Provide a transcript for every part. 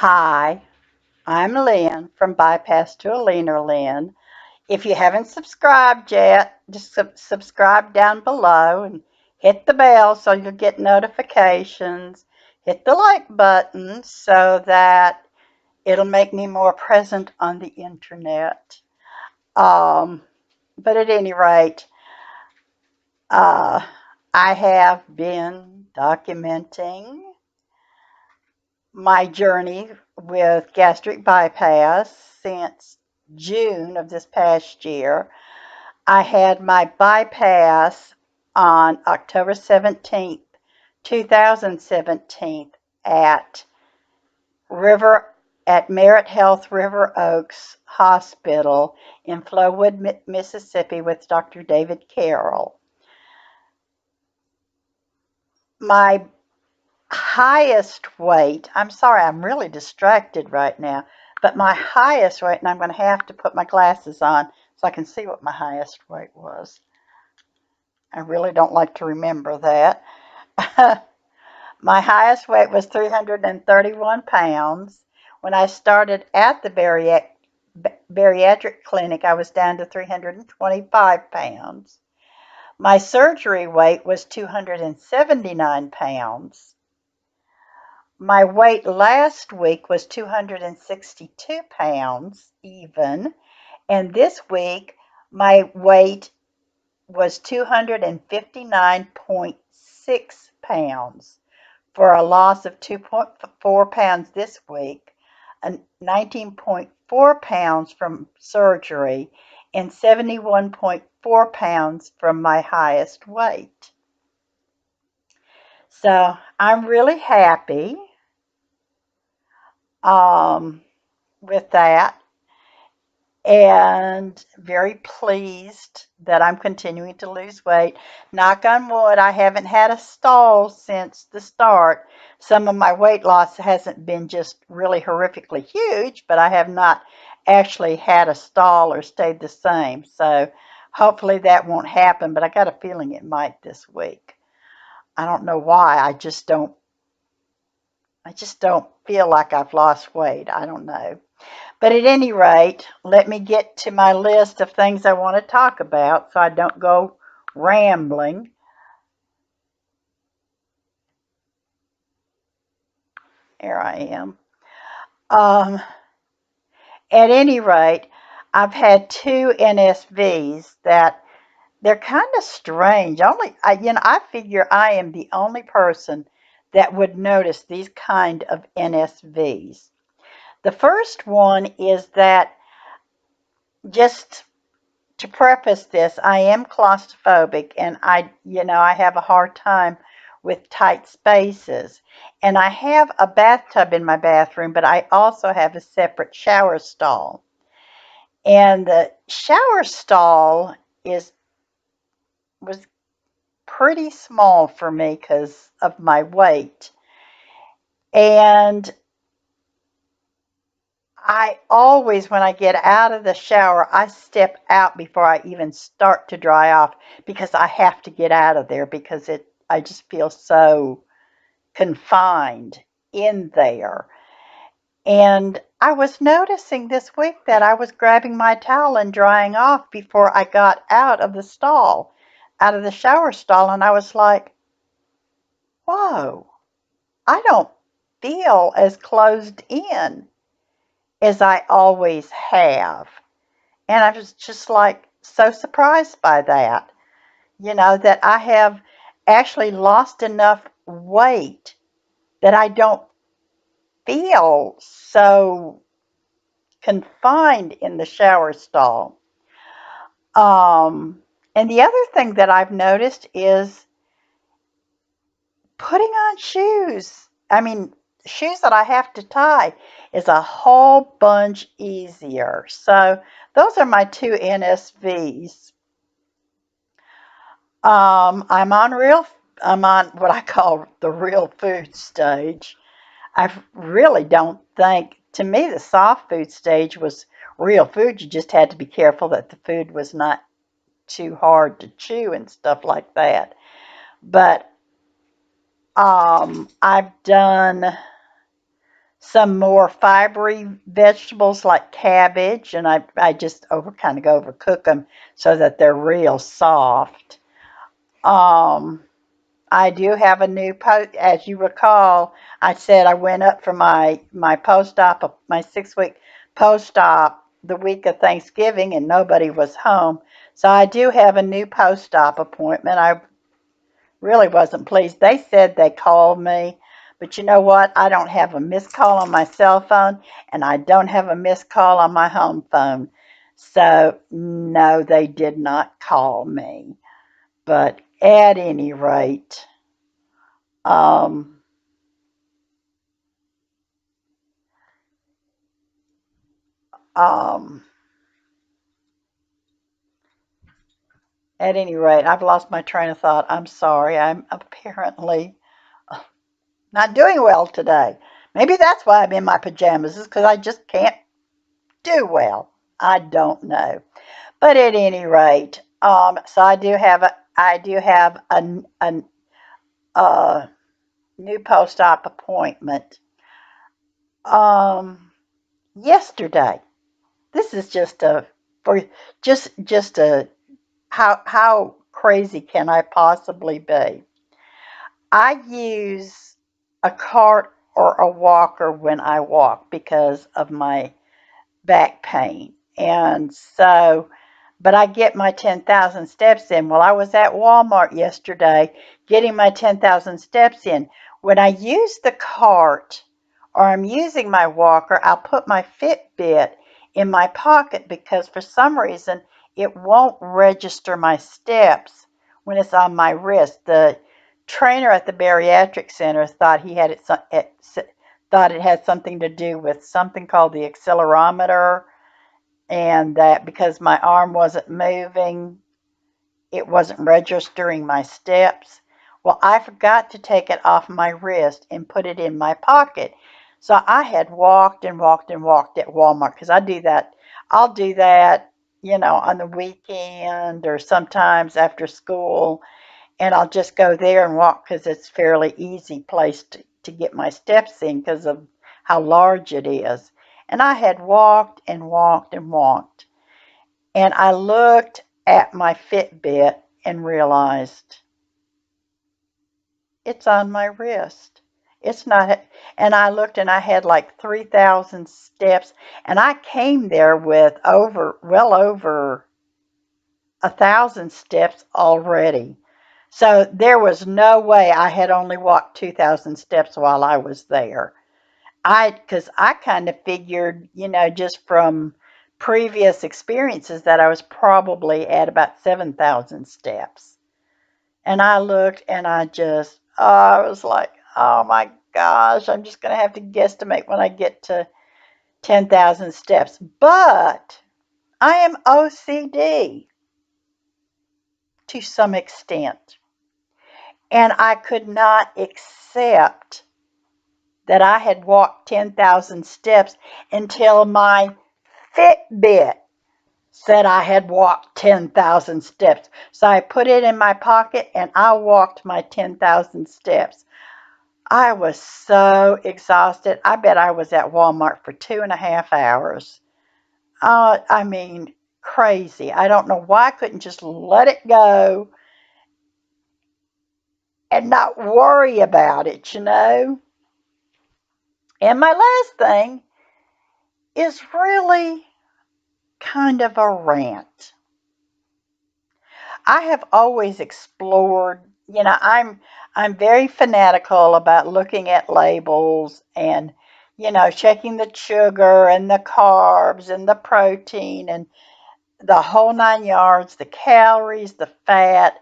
Hi, I'm Lynn from Bypass to a Leaner Lynn. If you haven't subscribed yet, just subscribe down below and hit the bell so you'll get notifications. Hit the like button so that it'll make me more present on the internet. Um, but at any rate, uh, I have been documenting my journey with gastric bypass since June of this past year. I had my bypass on October 17th, 2017 at River at Merit Health River Oaks Hospital in Flowood, Mississippi with Dr. David Carroll. My highest weight, I'm sorry, I'm really distracted right now, but my highest weight, and I'm going to have to put my glasses on so I can see what my highest weight was. I really don't like to remember that. My highest weight was 331 pounds. When I started at the bariatric clinic, I was down to 325 pounds. My surgery weight was 279 pounds. My weight last week was 262 pounds even, and this week my weight was 259.6 pounds for a loss of 2.4 pounds this week, and 19.4 pounds from surgery, and 71.4 pounds from my highest weight. So I'm really happy with that and very pleased that I'm continuing to lose weight. Knock on wood, I haven't had a stall since the start. Some of my weight loss hasn't been just really horrifically huge, but I have not actually had a stall or stayed the same. So hopefully that won't happen, but I got a feeling it might this week. I don't know why. I just don't feel like I've lost weight. I don't know. But at any rate, let me get to my list of things I want to talk about so I don't go rambling. Here I am. Um, at any rate, I've had two NSVs that they're kind of strange. I figure I am the only person that would notice these kind of NSVs. The first one is that, just to preface this, I am claustrophobic and I have a hard time with tight spaces. And I have a bathtub in my bathroom, but I also have a separate shower stall. And the shower stall was pretty small for me because of my weight. And I always, when I get out of the shower, I step out before I even start to dry off because I have to get out of there because I just feel so confined in there. And I was noticing this week that I was grabbing my towel and drying off before I got out of the stall, out of the shower stall, and I was like, whoa, I don't feel as closed in as I always have. And I was just like so surprised by that, that I have actually lost enough weight that I don't feel so confined in the shower stall. And the other thing that I've noticed is putting on shoes. I mean, shoes that I have to tie is a whole bunch easier. So those are my two NSVs. I'm on what I call the real food stage. I really don't think, to me, the soft food stage was real food. You just had to be careful that the food was not too hard to chew and stuff like that. But I've done some more fibery vegetables like cabbage, and I just kind of overcook them so that they're real soft. Um, I do have a new post. As you recall, I said I went up for my post-op, my 6-week post-op the week of Thanksgiving, and nobody was home. So I do have a new post-op appointment. I really wasn't pleased. They said they called me, but you know what? I don't have a missed call on my cell phone, and I don't have a missed call on my home phone. So no, they did not call me. But at any rate, um, um, I've lost my train of thought. I'm sorry. I'm apparently not doing well today. Maybe that's why I'm in my pajamas, is because I just can't do well. I don't know. But at any rate, so I do have a uh, new post-op appointment yesterday. This is just a for just a how crazy can I possibly be? I use a cart or a walker when I walk because of my back pain. And so, but I get my 10,000 steps in. Well, I was at Walmart yesterday getting my 10,000 steps in. When I use the cart or I'm using my walker, I'll put my Fitbit in my pocket because for some reason it won't register my steps when it's on my wrist. The trainer at the bariatric center thought thought it had something to do with something called the accelerometer, and that because my arm wasn't moving, it wasn't registering my steps. Well, I forgot to take it off my wrist and put it in my pocket. So I had walked and walked and walked at Walmart because I do that. I'll do that, on the weekend or sometimes after school, and I'll just go there and walk because it's a fairly easy place to get my steps in because of how large it is. And I had walked and walked and walked, and I looked at my Fitbit and realized it's on my wrist. It's not, and I looked and I had like 3,000 steps, and I came there with well over 1,000 steps already. So there was no way I had only walked 2,000 steps while I was there. Because I kind of figured, just from previous experiences that I was probably at about 7,000 steps. And I looked and I was like, oh my gosh, I'm just going to have to guesstimate when I get to 10,000 steps. But I am OCD to some extent. And I could not accept that I had walked 10,000 steps until my Fitbit said I had walked 10,000 steps. So I put it in my pocket and I walked my 10,000 steps. I was so exhausted. I bet I was at Walmart for 2.5 hours. I mean, crazy. I don't know why I couldn't just let it go and not worry about it. And my last thing is really kind of a rant. I have always explored, I'm very fanatical about looking at labels and checking the sugar and the carbs and the protein and the whole 9 yards, the calories, the fat,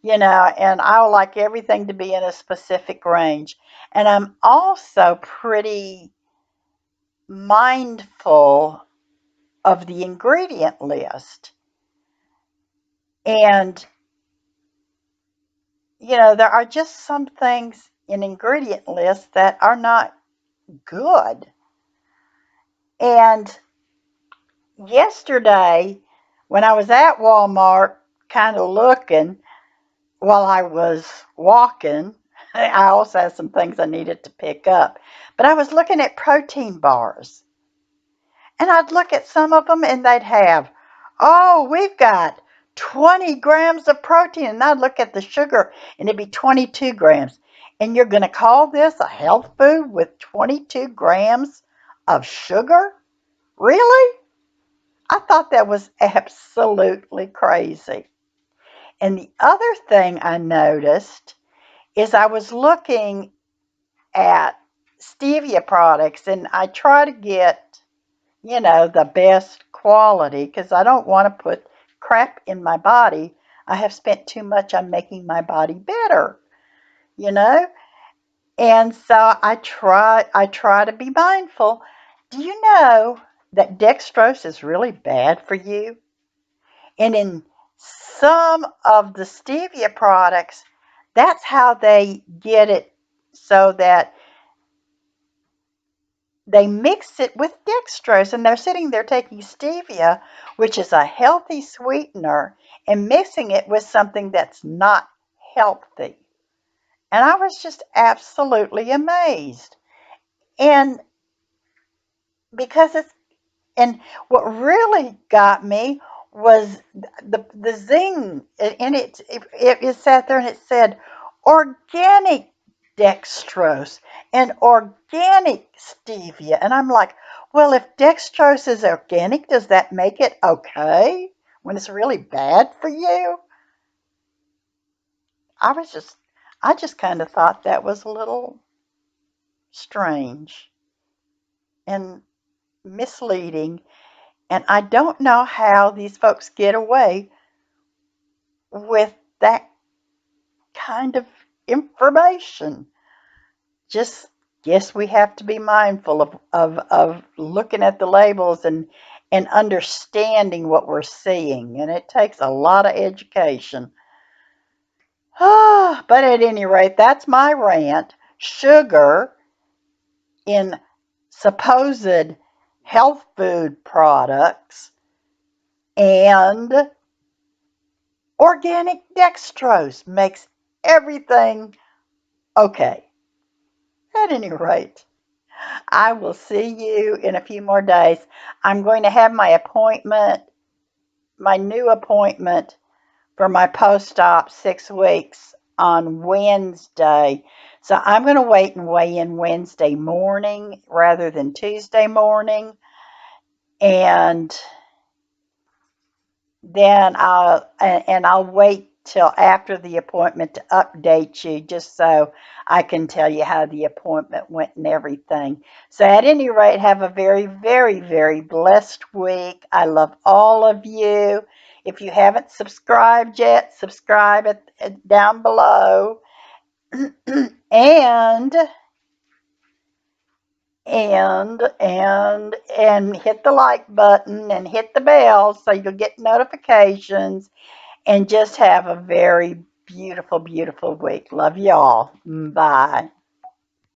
and I would like everything to be in a specific range. And I'm also pretty mindful of the ingredient list. And, there are just some things in ingredient lists that are not good. And yesterday, when I was at Walmart, kind of looking while I was walking, I also had some things I needed to pick up. But I was looking at protein bars, and I'd look at some of them and they'd have, oh, we've got 20 grams of protein. And I'd look at the sugar and it'd be 22 grams. And you're going to call this a health food with 22 grams of sugar? Really? I thought that was absolutely crazy. And the other thing I noticed is I was looking at stevia products, and I try to get, the best quality because I don't want to put crap in my body. I have spent too much on making my body better, you know? And so I try to be mindful. Do you know that dextrose is really bad for you? And in some of the stevia products, that's how they get it so that they mix it with dextrose, and they're sitting there taking stevia, which is a healthy sweetener, and mixing it with something that's not healthy. And I was just absolutely amazed. And because it's And what really got me was the zing, and it sat there and it said organic dextrose and organic stevia, and I'm like, well, if dextrose is organic, does that make it okay when it's really bad for you? I was just, I just kind of thought that was a little strange and misleading. And I don't know how these folks get away with that kind of information. Just guess we have to be mindful of looking at the labels and understanding what we're seeing. And it takes a lot of education. But at any rate, that's my rant. Sugar in supposed health food products and organic dextrose makes everything okay. At any rate, I will see you in a few more days. I'm going to have my new appointment for my post-op 6 weeks on Wednesday. So I'm going to wait and weigh in Wednesday morning rather than Tuesday morning. And then I'll wait till after the appointment to update you just so I can tell you how the appointment went and everything. So at any rate, have a very, very, very blessed week. I love all of you. If you haven't subscribed yet, subscribe down below. and and hit the like button and hit the bell so you'll get notifications, and just have a very beautiful, beautiful week. Love y'all. Bye.